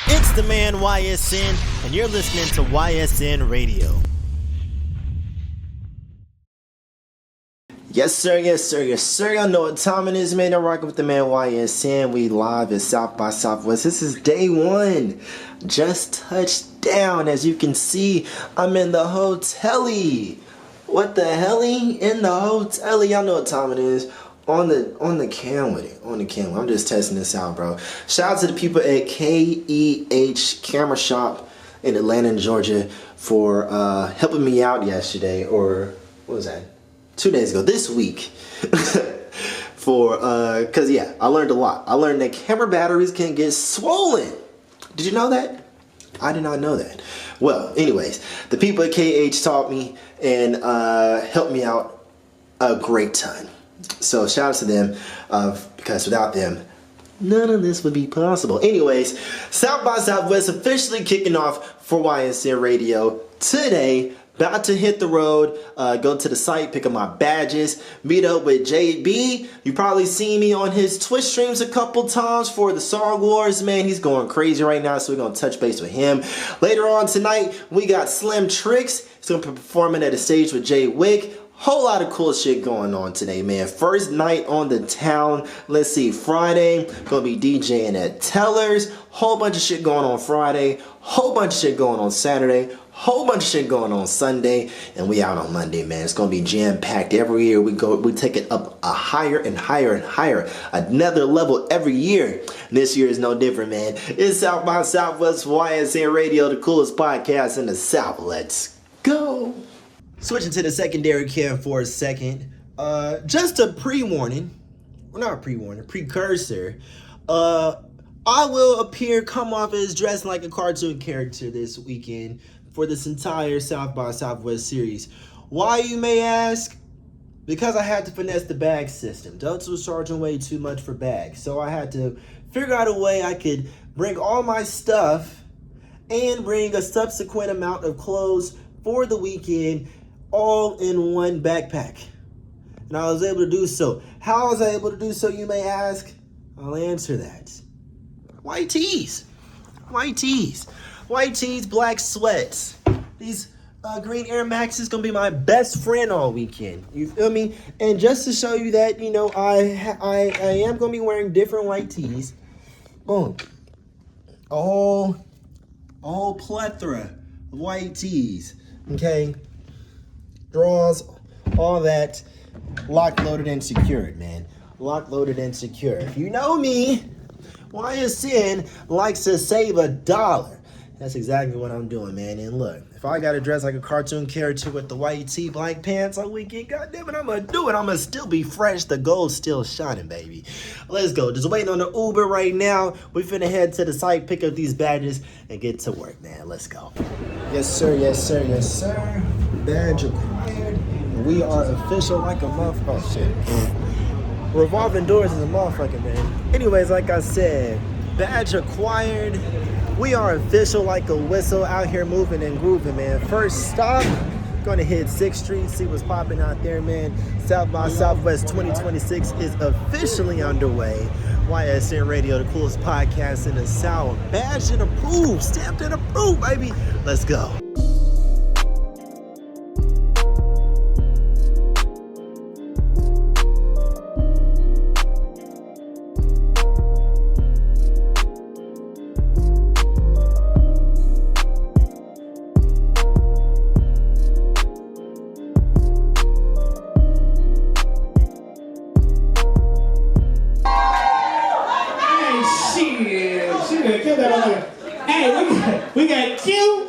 It's the man YSN, and you're listening to YSN Radio. Yes, sir, yes, sir, yes, sir. Y'all know what time it is, man. I'm rocking with the man YSN. We live at South by Southwest. This is day one. Just touched down. As you can see, I'm in the hotel-y. What the hell-y? In the hotel-y. Y'all know what time it is. On the cam with it. On the camera. I'm just testing this out, bro. Shout out to the people at KEH Camera Shop in Atlanta, Georgia for helping me out yesterday. Or, what was that? 2 days ago. This week. Cause yeah, I learned a lot. I learned that camera batteries can get swollen. Did you know that? I did not know that. Well, anyways, the people at KH taught me and helped me out a great ton. So shout out to them, because without them, none of this would be possible. Anyways, South by Southwest officially kicking off for YSN Radio today. About to hit the road, go to the site, pick up my badges, meet up with JB. You probably seen me on his Twitch streams a couple times for the Song Wars, man. He's going crazy right now, so we're going to touch base with him. Later on tonight, we got Slim Tricks. He's going to be performing at a stage with Jay Wick. Whole lot of cool shit going on today, man. First night on the town. Let's see, Friday, gonna be DJing at Teller's. Whole bunch of shit going on Friday. Whole bunch of shit going on Saturday. Whole bunch of shit going on Sunday. And we out on Monday, man. It's gonna be jam-packed every year. We take it up a higher and higher and higher. Another level every year. This year is no different, man. It's South by Southwest YSN Radio, the coolest podcast in the South. Let's go. Switching to the secondary cam for a second. Just a precursor. I will come off as dressed like a cartoon character this weekend for this entire South by Southwest series. Why, you may ask? Because I had to finesse the bag system. Delta was charging way too much for bags. So I had to figure out a way I could bring all my stuff and bring a subsequent amount of clothes for the weekend all in one backpack. And I was able to do so. How was I able to do so, you may ask? I'll answer that. White tees. White tees. White tees, black sweats. These green Air Maxes gonna be my best friend all weekend. You feel me? And just to show you that, you know, I am gonna be wearing different white tees. Boom. A whole plethora of white tees. Okay? Draws, all that, locked, loaded, and secured, man. Locked, loaded, and secure. If you know me, YSN likes to save $1. That's exactly what I'm doing, man. And look, if I gotta dress like a cartoon character with the white tee, black pants all weekend, goddamn it, I'm gonna do it. I'm gonna still be fresh. The gold's still shining, baby. Let's go. Just waiting on the Uber right now. We finna head to the site, pick up these badges, and get to work, man. Let's go. Yes, sir. Yes, sir. Yes, sir. Badge acquired. We are official like a motherfucker. Oh, shit. Revolving doors is a motherfucker, man. Anyways, like I said, badge acquired. We are official like a whistle, out here moving and grooving, man. First stop, gonna hit 6th Street, see what's popping out there, man. South by Southwest 2026 is officially underway. YSN Radio, the coolest podcast in the South. Badged and approved, stamped and approved, baby. Let's go. We got Q,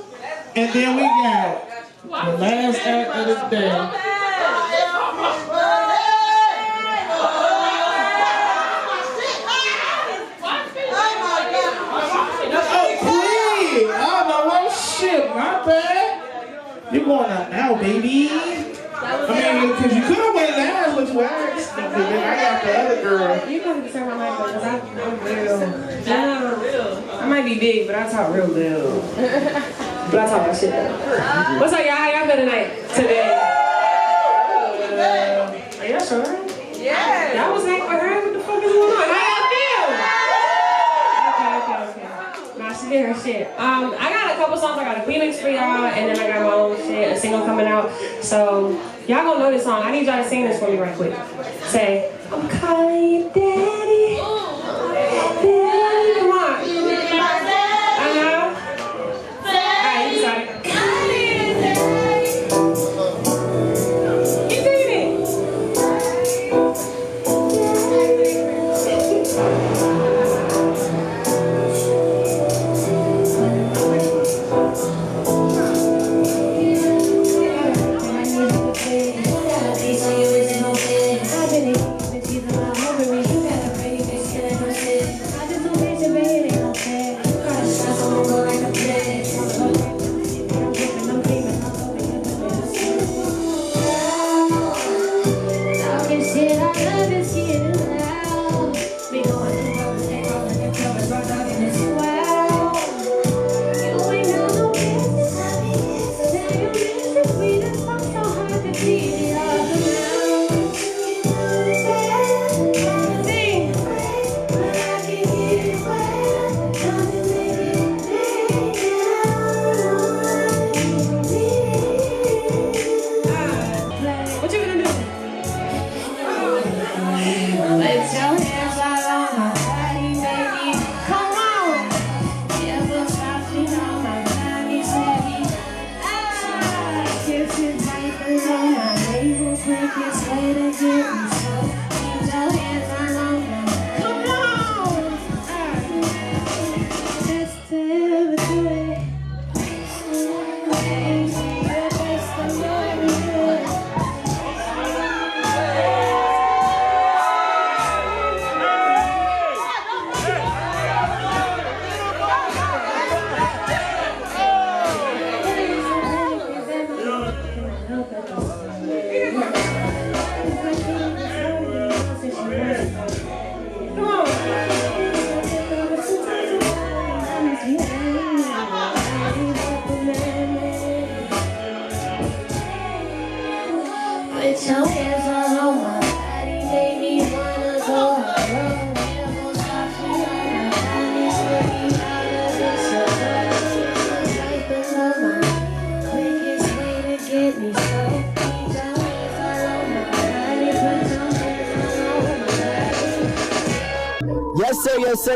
and then we got the last act of the day. Oh, please! Oh, no, shit, my bad. You're going out now, baby. I mean, because you could have went last with wax. I got the other girl. You gonna say my mic because I'm real. I might be big, but I talk real good. But I talk my shit though. What's up, y'all? How y'all feel tonight? Today? Are y'all sure? Yeah. Y'all was acting like, hey, what the fuck is going on? How y'all feel? shit. I got a couple songs. I got a remix for y'all, and then I got my own shit, a single coming out. So y'all gonna know this song. I need y'all to sing this for me right quick. Say, I'm calling you daddy. Daddy, come on. Alright, you got it. Keep singing it.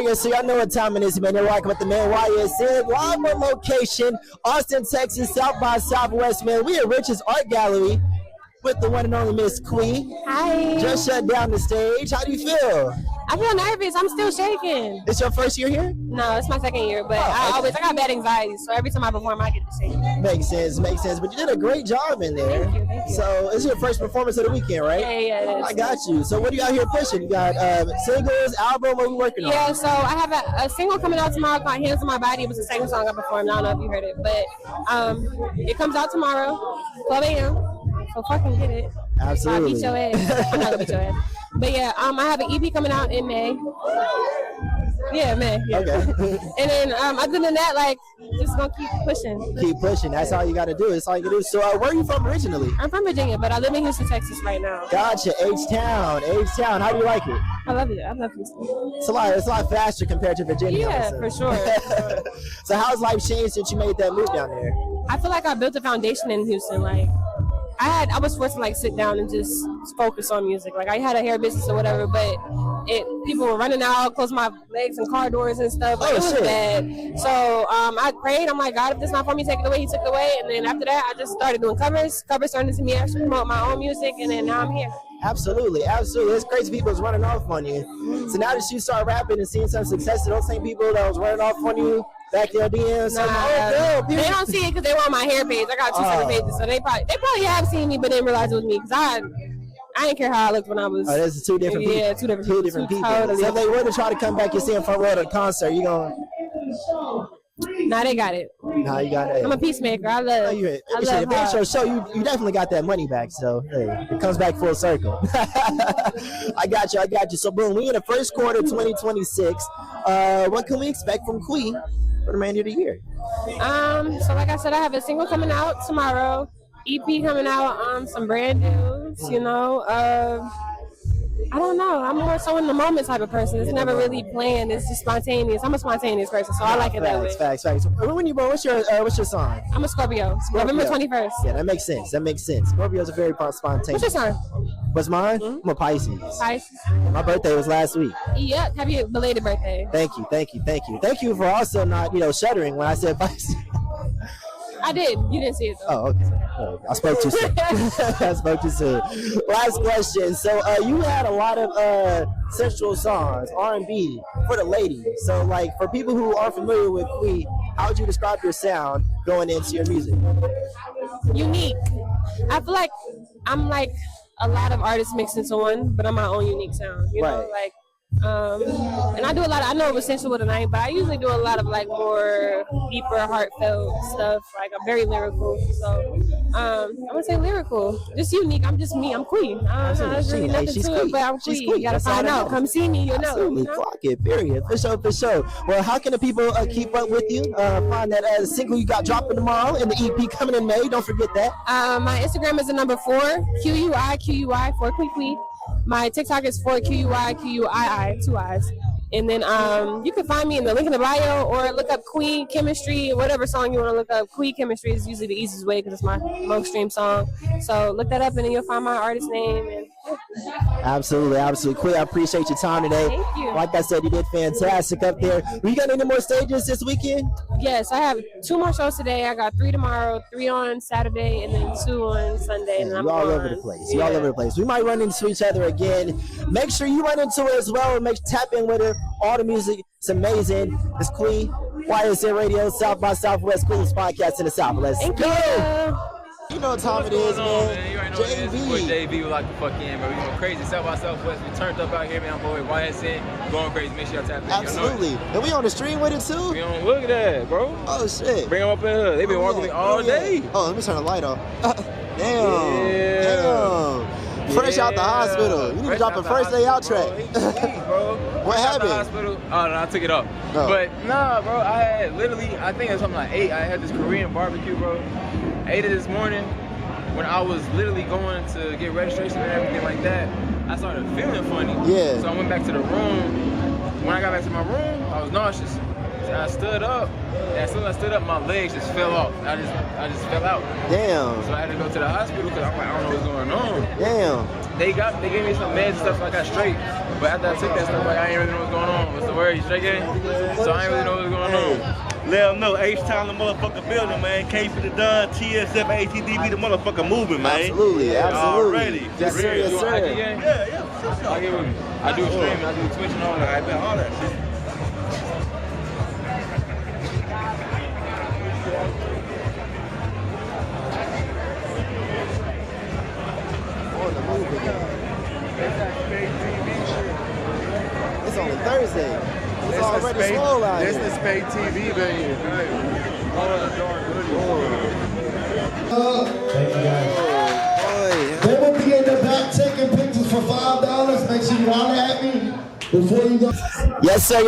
Yes, sir. Y'all know what time it is, man. You're rocking with the man YSN. Live on location, Austin, Texas, South by Southwest, man. We at Rich's Art Gallery with the one and only Miss Queen. Hi. Just shut down the stage. How do you feel? I feel nervous. I'm still shaking. This your first year here? No, it's my second year, but I got bad anxiety, so every time I perform, I get to shake. Makes sense. But you did a great job in there. Thank you. So it's your first performance of the weekend, right? Yeah, it is. I got you. So what are you out here pushing? You got singles, album, what are we working on? Yeah, so I have a single coming out tomorrow called Hands on My Body. It was the second song I performed. I don't know if you heard it, but it comes out tomorrow, 12 a.m. So fucking get it. Absolutely. I'll beat your ass. I'm not gonna beat your ass. But yeah, I have an EP coming out in May. Yeah, May. Yeah. Okay. And then other than that, like, just gonna keep pushing. Keep pushing. That's all you got to do. That's all you can do. So where are you from originally? I'm from Virginia, but I live in Houston, Texas right now. Gotcha. H-Town. How do you like it? I love it. I love Houston. It's a lot faster compared to Virginia. Yeah, for sure. So how's life changed since you made that move down there? I feel like I built a foundation in Houston. Like, I was forced to like sit down and just focus on music. Like I had a hair business or whatever, but people were running out, close my legs and car doors and stuff. Like, it was bad. So I prayed. I'm like, God, if this is not for me, take it away. He took it away. And then after that, I just started doing covers. Covers turned into me actually promote my own music, and then now I'm here. Absolutely. It's crazy people was running off on you. So now that you start rapping and seeing some success, those same people that was running off on you back in your DMs. They don't see it because they were on my hair page. I got 2 separate pages, so they probably have seen me, but didn't realize it was me because I didn't care how I looked when I was. Oh, there's two different people. Yeah, two different people. Totally. So if they were to try to come back and see in front row at a concert, you gonna? Nah, they got it. Nah, you got it. I'm a peacemaker. I love. If it's show, you definitely got that money back. So hey, it comes back full circle. I got you. So boom, we in the first quarter 2026. What can we expect from Queen for the remainder of the year? So like I said, I have a single coming out tomorrow, EP coming out, some brand news, I don't know. I'm more so in the moment type of person. It's never really planned. It's just spontaneous. I'm a spontaneous person, so I like it that way. Facts. When you born, what's your sign? I'm a Scorpio. November 21st. Yeah, that makes sense. Scorpios are very spontaneous. What's your sign? What's mine? I'm a Pisces. Pisces. My birthday was last week. Yep. Happy belated birthday. Thank you. Thank you for also not, shuddering when I said Pisces. I did. You didn't see it though. Oh, okay. I spoke too soon. Last question. So you had a lot of sensual songs, R&B for the ladies. So like for people who aren't familiar with Queen, how would you describe your sound going into your music? Unique. I feel like I'm like a lot of artists mixed into one, but I'm my own unique sound. You know, like. And I do a lot of, I know it was sensual tonight, but I usually do a lot of like more deeper, heartfelt stuff. Like I'm very lyrical, so I would say lyrical, just unique. I'm just me. I'm Queen. I don't know, there's really nothing to it, but I'm Queen. You gotta find out. Come see me, Absolutely. Clock it. Period. For sure. Well, how can the people keep up with you? Find that single you got dropping tomorrow and the EP coming in May. Don't forget that. My Instagram is the number 4 QUI for Queen. My TikTok is for QUI, 2 eyes. And then you can find me in the link in the bio or look up Queen Chemistry, whatever song you want to look up. Queen Chemistry is usually the easiest way because it's my most streamed song. So look that up and then you'll find my artist name. And Absolutely. Queen, I appreciate your time today. Thank you. Like I said, you did fantastic up there. You got any more stages this weekend? Yes, I have 2 more shows today. I got 3 tomorrow, 3 on Saturday, and then 2 on Sunday. And I'm all over the place. You're all over the place. We might run into each other again. Make sure you run into her as well and tap in with her. All the music, it's amazing. It's Queen, YSN Radio, South by Southwest, coolest podcast in the South. Let's go. You know what time it is, man. You already know JV. What it is. Boy JV would like to fuck in, bro. We going crazy. South by Southwest. We turned up out here, man. Boy, YSN. Going crazy. Make sure y'all tap in. Absolutely. And we on the stream with it, too? We on, look at that, bro. Oh, shit. Bring them up in here. They been walking me all day. Oh, let me turn the light off. Damn. Fresh out the hospital. You need to drop a first day out track. What happened? Hospital. Oh, no, I took it off. Oh. But, nah, bro. I had literally, I think it was something like 8. I had this Korean barbecue, bro. 8 this morning, when I was literally going to get registration and everything like that, I started feeling funny. Yeah. So I went back to the room. When I got back to my room, I was nauseous. So I stood up, and as soon as I stood up, my legs just fell off. I just fell out. Damn. So I had to go to the hospital because I'm like, I don't know what's going on. Damn. They gave me some meds and stuff, so I got straight. But after I took that stuff, like, I ain't really know what's going on. What's the word? You straight, gang? So I ain't really know what's going on. Let them know, H-Town the motherfucking building, man. K for the done, TSF, ATDB, the motherfucking movement, man. Absolutely. Already. Yes, sir. Yes, sir. Yeah. I'll get with me. I do streaming, I do Twitch and all that. I bet all that shit. On the move again. It's only Thursday. It's already slow out here. This is Spade TV, baby. Thank you guys. They will be in the back taking pictures for $5. Make sure you holler at me before you go. Yes, sir.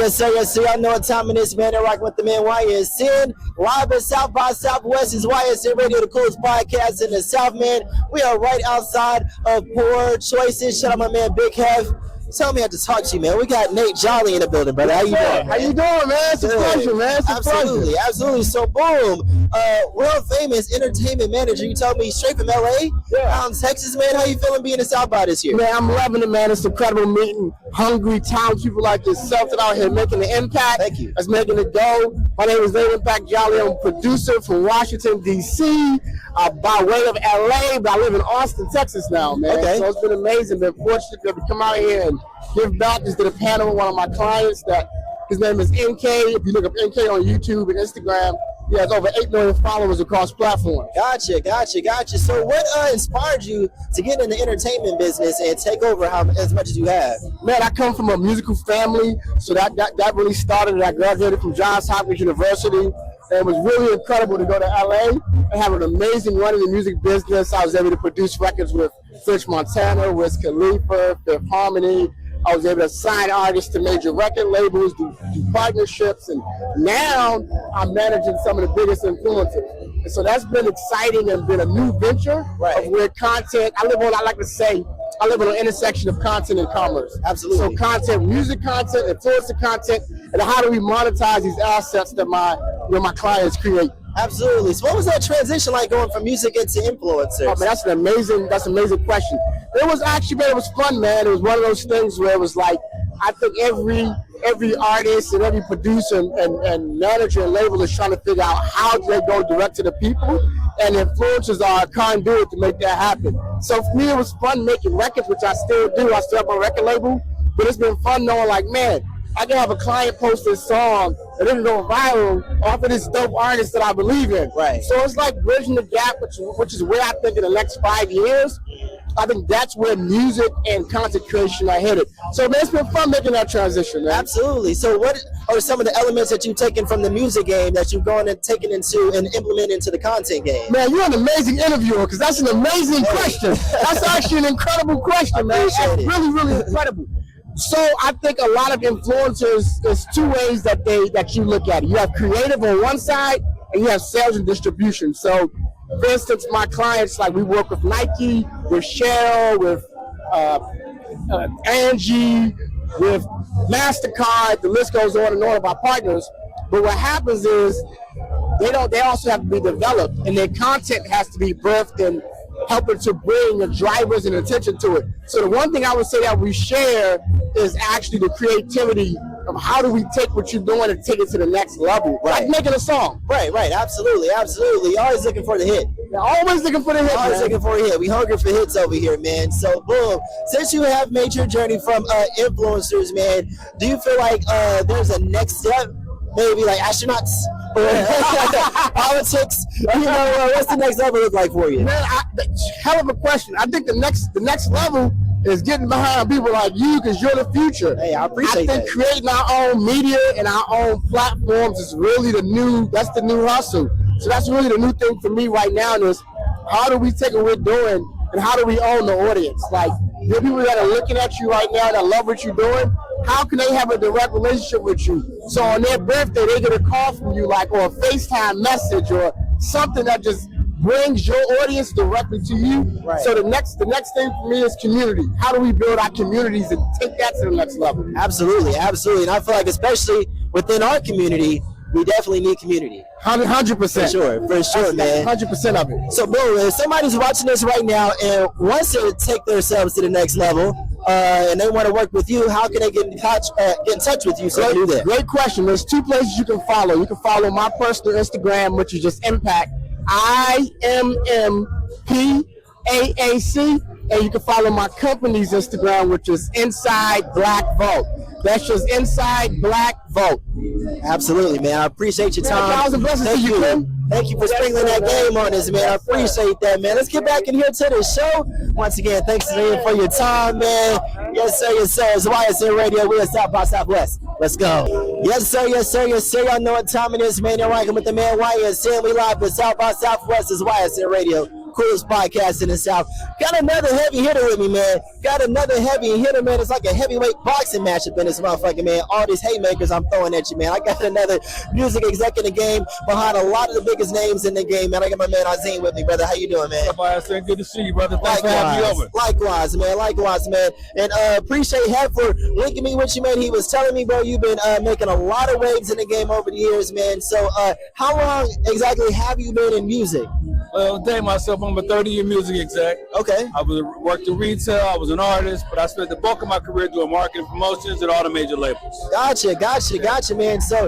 Y'all know what time it is, man. They're rocking with the man YSN. Live at South by Southwest is YSN Radio, the coolest podcast in the South, man. We are right outside of Poor Choices. Shout out my man Big Hev. Tell me I have to talk to you, man. We got Nate Jolley in the building, brother. How you doing, man? How you doing, man? It's a pleasure, man. It's a pleasure. Absolutely. So, boom, world famous entertainment manager. You told me straight from LA, out in Texas, man. How you feeling being in South by this year? Man, I'm loving it, man. It's incredible meeting hungry townspeople like yourself that out here making the impact. Thank you. That's making it go. My name is Nate Impact Jolley. I'm a producer from Washington, D.C., by way of LA, but I live in Austin, Texas now, man. Okay. So it's been amazing. Been fortunate to come out here and give back. Just did a panel with one of my clients that his name is NK. If you look up NK on YouTube and Instagram, he has over 8 million followers across platforms. Gotcha. So what inspired you to get in the entertainment business and take over as much as you have? Man, I come from a musical family, so that really started. I graduated from Johns Hopkins University. And it was really incredible to go to LA and have an amazing run in the music business. I was able to produce records with French Montana, Wiz Khalifa, Fifth Harmony. I was able to sign artists to major record labels, do partnerships, and now I'm managing some of the biggest influencers. And so that's been exciting and been a new venture of where content, I like to say, I live on an intersection of content and commerce. Absolutely. So content, music content, influencer content, and how do we monetize these assets that my clients create? Absolutely. So what was that transition like going from music into influencers? Oh man, that's an amazing question. It was actually, man, it was fun, man. It was one of those things where it was like, I think every artist and every producer and manager and label is trying to figure out how they go direct to the people, and influencers are a conduit to make that happen. So for me, it was fun making records, which I still do. I still have my record label, but it's been fun knowing, like, man, I can have a client post this song and then go viral off of this dope artist that I believe in. Right. So it's like bridging the gap, which is where I think in the next 5 years, I think that's where music and content creation are headed. So man, it's been fun making that transition, man. Absolutely. So what are some of the elements that you've taken from the music game that you've gone and taken into and implemented into the content game? Man, you're an amazing interviewer, because that's an amazing question. That's actually an incredible question, man. It's really, really incredible. So I think a lot of influencers, there's two ways that you look at it. You have creative on one side, and you have sales and distribution. So, for instance, my clients, like, we work with Nike, with Shell, with Angie, with MasterCard. The list goes on and on of our partners. But what happens is they also have to be developed, and their content has to be birthed and helping to bring the drivers and attention to it. So the one thing I would say that we share is actually the creativity of how do we take what you're doing and take it to the next level. Right. Like making a song. Right, absolutely. You're always looking for the hit. You're always looking for the hit, Always looking for a hit. We hungry for hits over here, man. So, boom. Since you have made your journey from influencers, man, do you feel like there's a next step? Maybe like astronauts or politics? What's the next level look like for you? Man, hell of a question. I think the next level is getting behind people like you, because you're the future. Hey, I appreciate that. I think creating our own media and our own platforms is really the new hustle. So that's really the new thing for me right now is how do we take what we're doing and how do we own the audience? Like, there are people that are looking at you right now that love what you're doing. How can they have a direct relationship with you? So on their birthday, they get a call from you, like, or a FaceTime message or something that just brings your audience directly to you. Right. So the next thing for me is community. How do we build our communities and take that to the next level? Absolutely. And I feel like especially within our community, we definitely need community. 100%. For sure, man. 100% of it. So, boom, if somebody's watching this right now and wants to take themselves to the next level, and they want to work with you, how can they get in touch with you so they do that? Great question. There's two places you can follow. You can follow my personal Instagram, which is just Impact, IMMPAAC, and you can follow my company's Instagram, which is Inside Black Vote. That's just Inside Black Vote. Absolutely, man. I appreciate your time. 1,000 blessings to you, Kim. Thank you for sprinkling that game on us, man. I appreciate that, man. Let's get back in here to the show. Once again, thanks again for your time, man. Yes, sir. It's YSN Radio. We're at South by Southwest. Let's go. Yes, sir. Y'all know what time it is, man. You're rocking with the man YSN. We live with South by Southwest. It's YSN Radio. Coolest podcast in the South. Got another heavy hitter with me, man. It's like a heavyweight boxing match up in this motherfucker, man. All these haymakers I'm throwing at you, man. I got another music exec in the game behind a lot of the biggest names in the game, man. I got my man Azim with me, brother. How you doing, man? Good to see you, brother. Thanks for having me over. Likewise, man. And appreciate Head for linking me with you, man. He was telling me, bro, you've been making a lot of waves in the game over the years, man. So how long exactly have you been in music? Well, dang myself, I'm a 30-year music exec. Okay. I worked in retail, I was an artist, but I spent the bulk of my career doing marketing promotions at all the major labels. Gotcha, man. So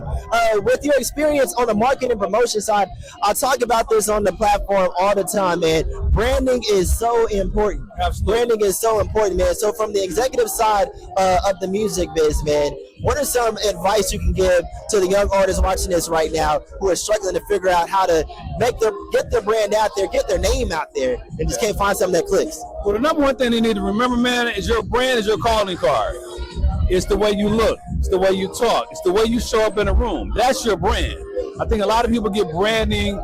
with your experience on the marketing promotion side, I talk about this on the platform all the time, man. Branding is so important. Absolutely. Branding is so important, man. So from the executive side of the music biz, man, what are some advice you can give to the young artists watching this right now who are struggling to figure out how to get their brand out there, get their name out there, and just can't find something that clicks? Well, the number one thing they need to remember, man, is your brand is your calling card. It's the way you look. It's the way you talk. It's the way you show up in a room. That's your brand. I think a lot of people get branding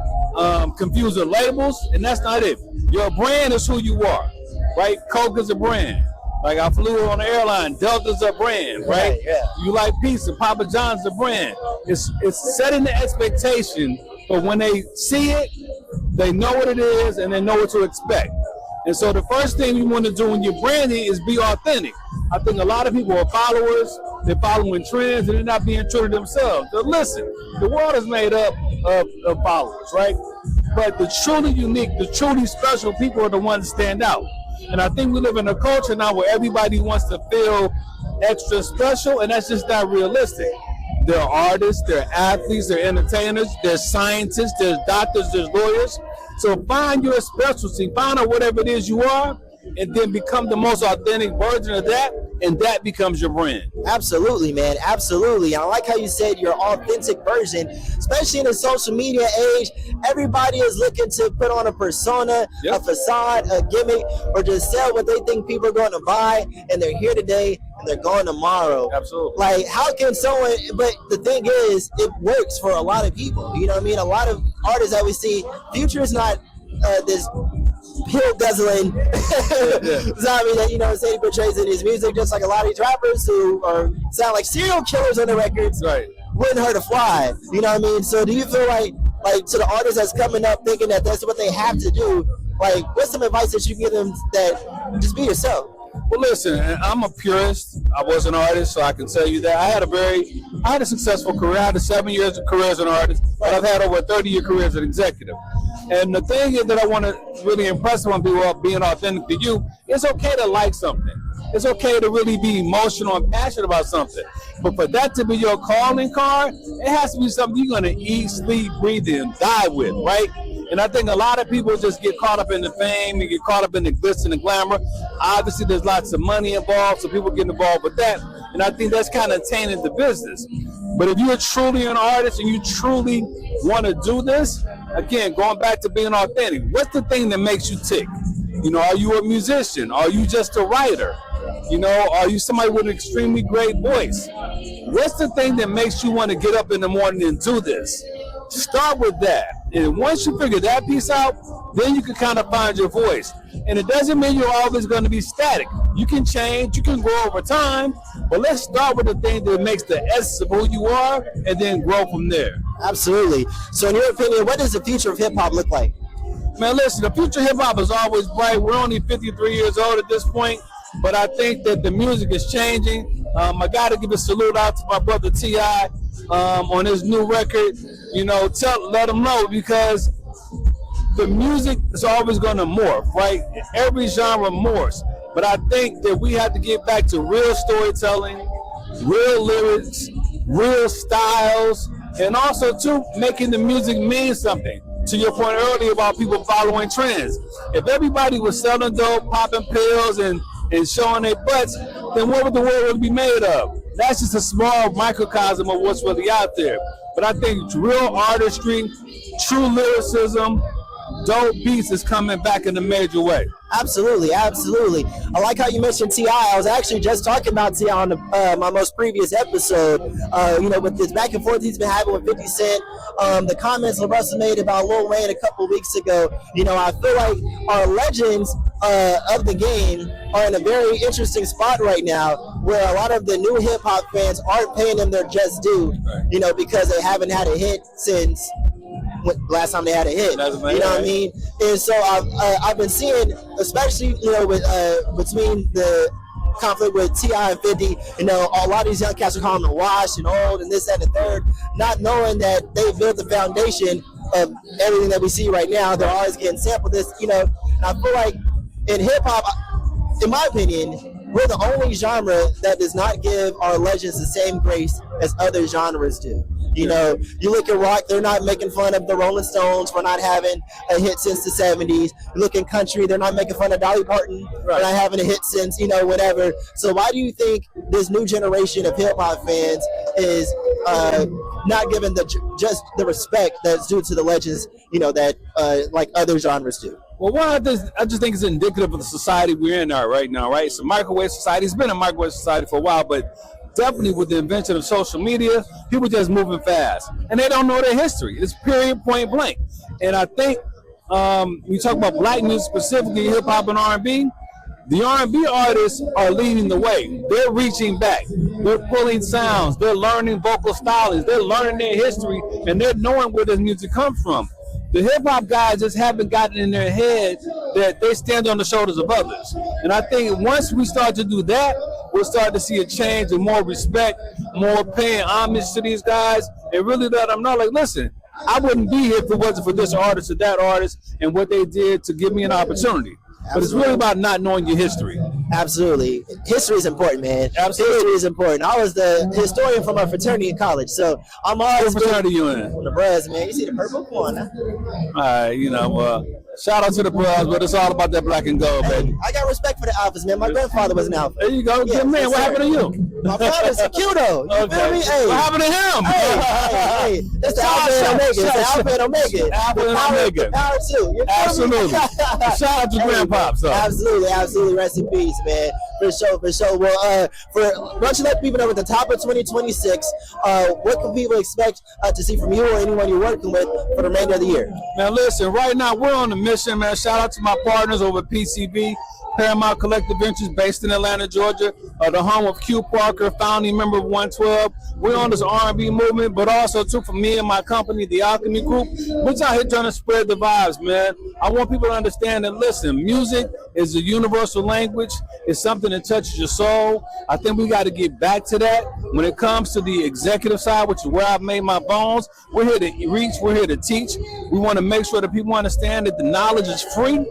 confused with labels, and that's not it. Your brand is who you are, right? Coke is a brand. Like, I flew on the airline. Delta's a brand, right? Yeah. You like pizza. Papa John's a brand. It's setting the expectation, but when they see it, they know what it is and they know what to expect. And so the first thing you want to do when you're branding is be authentic. I think a lot of people are followers, they're following trends, and they're not being true to themselves. But listen, the world is made up of followers, right? But the truly unique, the truly special people are the ones that stand out. And I think we live in a culture now where everybody wants to feel extra special, and that's just not realistic. There are artists, there are athletes, there are entertainers, there's scientists, there's doctors, there's lawyers. So find your specialty, find out whatever it is you are, and then become the most authentic version of that, and that becomes your brand. Absolutely, man. Absolutely. I like how you said your authentic version, especially in the social media age. Everybody is looking to put on a persona, a facade, a gimmick, or just sell what they think people are going to buy, and they're here today and they're gone tomorrow. Absolutely. Like, how can someone, but the thing is, it works for a lot of people. You know what I mean? A lot of artists that we see, Future is not this pill guzzling zombie that, you know, say he portrays in his music, just like a lot of these rappers who sound like serial killers on the records. Right. Wouldn't hurt a fly. You know what I mean? So do you feel like to the artists that's coming up thinking that that's what they have to do, like, what's some advice that you give them that just be yourself? Well, listen, I'm a purist. I was an artist, so I can tell you that. I had a successful career. I had 7 years of career as an artist, but I've had over a 30-year career as an executive. And the thing is that I want to really impress on people about being authentic to you, it's okay to like something. It's okay to really be emotional and passionate about something. But for that to be your calling card, it has to be something you're going to eat, sleep, breathe, and die with, right? And I think a lot of people just get caught up in the fame and get caught up in the glitz and the glamour. Obviously, there's lots of money involved, so people get involved with that. And I think that's kind of tainted the business. But if you're truly an artist and you truly want to do this, again, going back to being authentic, what's the thing that makes you tick? You know, are you a musician? Are you just a writer? You know, are you somebody with an extremely great voice? What's the thing that makes you want to get up in the morning and do this? Start with that. And once you figure that piece out, then you can kind of find your voice. And it doesn't mean you're always going to be static. You can change, you can grow over time, but let's start with the thing that makes the essence of who you are and then grow from there. Absolutely. So in your opinion, what does the future of hip-hop look like? Man, listen, the future of hip-hop is always bright. We're only 53 years old at this point, but I think that the music is changing. I got to give a salute out to my brother T.I. On his new record. You know, let him know, because the music is always going to morph, right? Every genre morphs. But I think that we have to get back to real storytelling, real lyrics, real styles, and also, too, making the music mean something. To your point earlier about people following trends. If everybody was selling dope, popping pills, and showing their butts, then what would the world be made of? That's just a small microcosm of what's really out there. But I think real artistry, true lyricism, dope beats is coming back in a major way. Absolutely, absolutely. I like how you mentioned T.I. I was actually just talking about T.I. on my most previous episode. You know, with this back and forth he's been having with 50 Cent, the comments LaRussell made about Lil Wayne a couple weeks ago. You know, I feel like our legends of the game are in a very interesting spot right now, where a lot of the new hip hop fans aren't paying them their just due. You know, because they haven't had a hit since last time they had a hit. You know what I mean? And so I've been seeing, especially, you know, with between the conflict with T.I. and 50, you know, a lot of these young cats are calling them washed and old and this, that, and the third, not knowing that they built the foundation of everything that we see right now. They're always getting sampled this, you know, and I feel like in hip hop, in my opinion, we're the only genre that does not give our legends the same grace as other genres do. You know, you look at rock, they're not making fun of the Rolling Stones for not having a hit since the 70s. You look in country, they're not making fun of Dolly Parton for not having a hit since, you know, whatever. So why do you think this new generation of hip-hop fans is not given just the respect that's due to the legends, you know, that like other genres do? Well, one, I just think it's indicative of the society we're in right now, right? It's a microwave society. It's been a microwave society for a while, but definitely with the invention of social media, people just moving fast. And they don't know their history. It's period, point blank. And I think we talk about black music, specifically hip-hop and R&B, the R&B artists are leading the way. They're reaching back. They're pulling sounds. They're learning vocal stylings. They're learning their history, and they're knowing where this music comes from. The hip hop guys just haven't gotten in their head that they stand on the shoulders of others. And I think once we start to do that, we'll start to see a change and more respect, more paying homage to these guys, and really let them know, like, listen, I wouldn't be here if it wasn't for this artist or that artist and what they did to give me an opportunity. But it's really about not knowing your history. Absolutely. History is important, man. Absolutely. History is important. I was the historian for my fraternity in college, so I'm always... What fraternity you in? The Bros, man. You see the purple? Come on now. All right, you know, shout out to the Bros, but it's all about that black and gold, baby. I got respect for the alphas, man. My grandfather was an alpha. There you go. Yeah, Good man. yes, What sir. happened to you? My father's a Q-Do. You feel me? Hey. What happened to him? Hey. It's the alpha and omega. It's the alpha and omega. Alpha and omega. The power too. You feel Absolutely. me? Shout out to Grandpops, though. Absolutely. Rest in peace, man. For sure. Well, why don't you let people know at the top of 2026, what can people expect to see from you or anyone you're working with for the remainder of the year? Man, listen, right now we're on a mission, man. Shout out to my partners over at PCB, Paramount Collective Ventures, based in Atlanta, Georgia, the home of Q Parker, founding member of 112. We're on this R&B movement, but also, too, for me and my company, the Alchemy Group, we're out here trying to spread the vibes, man. I want people to understand that, listen, music is a universal language. It's something that touches your soul. I think we got to get back to that. When it comes to the executive side, which is where I've made my bones, we're here to reach, we're here to teach. We want to make sure that people understand that the knowledge is free.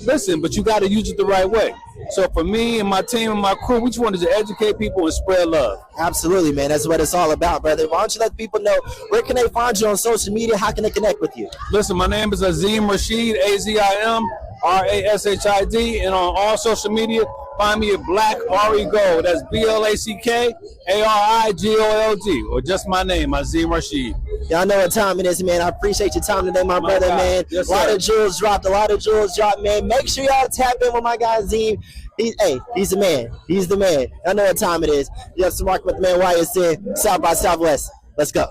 Listen, but you got to use it the right way. So for me and my team and my crew, we just wanted to educate people and spread love. Absolutely, man. That's what it's all about, brother. Why don't you let people know, where can they find you on social media? How can they connect with you? Listen, my name is Azim Rashid, Azim Rashid, and on all social media, find me at Black Ari Gold. That's BlackAriGold, or just my name, Azim Rashid. Y'all know what time it is, man. I appreciate your time today, my brother, God. man. Yes, a lot sir. of jewels dropped, man. Make sure y'all tap in with my guy, Azim. He's the man. He's the man. Y'all know what time it is. You have to mark with the man YSN, South by Southwest. Let's go.